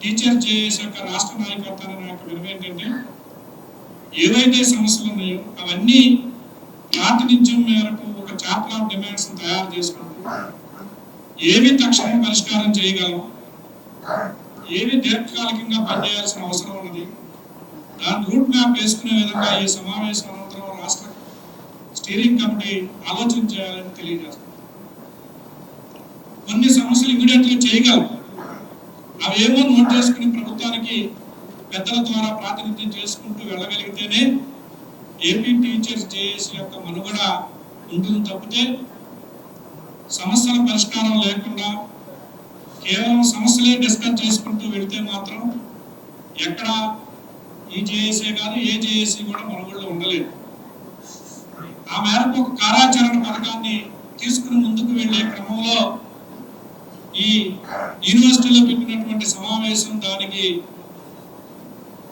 Teacher JAC యొక్క రాష్ట్ర నాయకత్వాన్ని నాకు విలువ ఏంటంటే ఏవైతే సమస్యలు ఉన్నాయో అవన్నీ ప్రాతినిధ్యం మేరకు ఒక చార్టర్ ఆఫ్ డిమాండ్స్ తయారు చేసుకుంటూ ఏవి తక్షణం పరిష్కారం చేయగలం, ఏవి దీర్ఘకాలికంగా పనిచేయాల్సిన అవసరం ఉన్నది, దాని రూట్ మ్యాప్ వేసుకునే విధంగా ఈ సమావేశం అనంతరం రాష్ట్ర స్టీరింగ్ కమిటీ ఆలోచన చేయాలని తెలియజేస్తుంది. కొన్ని సమస్యలు ఇమీడియట్ గా చేయగలం, అవేమో నోట్ చేసుకుని ప్రభుత్వానికి పెద్దల ద్వారా ప్రాతినిధ్యం చేసుకుంటూ వెళ్ళగలిగితేనే ఏపీ టీచర్స్ జేఏసీ యొక్క మనుగడ ఉంటుంది తప్పితే సమస్యల పరిష్కారం లేకుండా కేవలం సమస్యలే డిస్కస్ చేసుకుంటూ వెళితే మాత్రం ఎక్కడ ఈ జేఏసీ కాదు ఏ జేఏసీ కూడా మనుగడలో ఉండలేదు. ఆ మేరకు ఒక కార్యాచరణ పథకాన్ని తీసుకుని ముందుకు వెళ్లే క్రమంలో ఈ యూనివర్సిటీలో పెట్టినటువంటి సమావేశం దానికి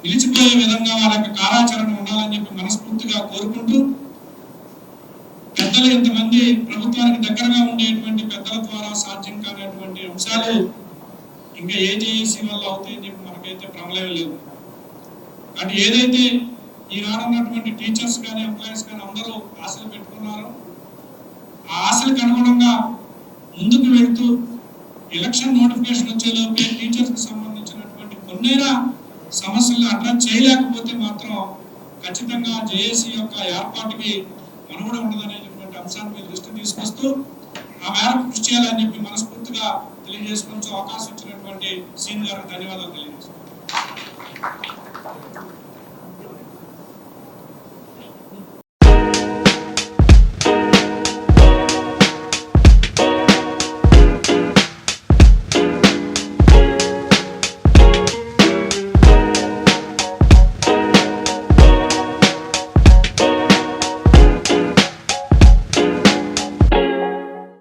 నిలిచిపోయే విధంగా వాళ్ళ యొక్క కార్యాచరణ ఉండాలని చెప్పి మనస్ఫూర్తిగా కోరుకుంటూ పెద్దలు ఇంతమంది ప్రభుత్వానికి దగ్గరగా ఉండేటువంటి పెద్దల ద్వారా సాధ్యం కానటువంటి అంశాలు ఇంకా ఏ జేఏసీ వల్ల అవుతాయని చెప్పి మనకైతే ప్రమేయం లేదు. అంటే ఏదైతే ఈనాడు ఉన్నటువంటి టీచర్స్ కానీ ఎంప్లాయీస్ కానీ అందరూ ఆశలు పెట్టుకున్నారో ఆ ఆశలకు అనుగుణంగా ముందుకు వెళ్తూ ఎలక్షన్ నోటిఫికేషన్ వచ్చేలోపే టీచర్స్ కి సంబంధించినటువంటి కొన్నైనా సమస్యలను అడ్రస్ చేయలేకపోతే మాత్రం ఖచ్చితంగా జేఏసీ యొక్క ఏర్పాటుకి మనుగడ ఉండదనేటువంటి అంశాన్ని మీరు దృష్టి తీసుకొస్తూ ఆ మేరకు కృషి చేయాలని చెప్పి మనస్ఫూర్తిగా తెలియజేసుకుని అవకాశం ఇచ్చినటువంటి సీన్ గారికి ధన్యవాదాలు తెలియజేస్తున్నాను.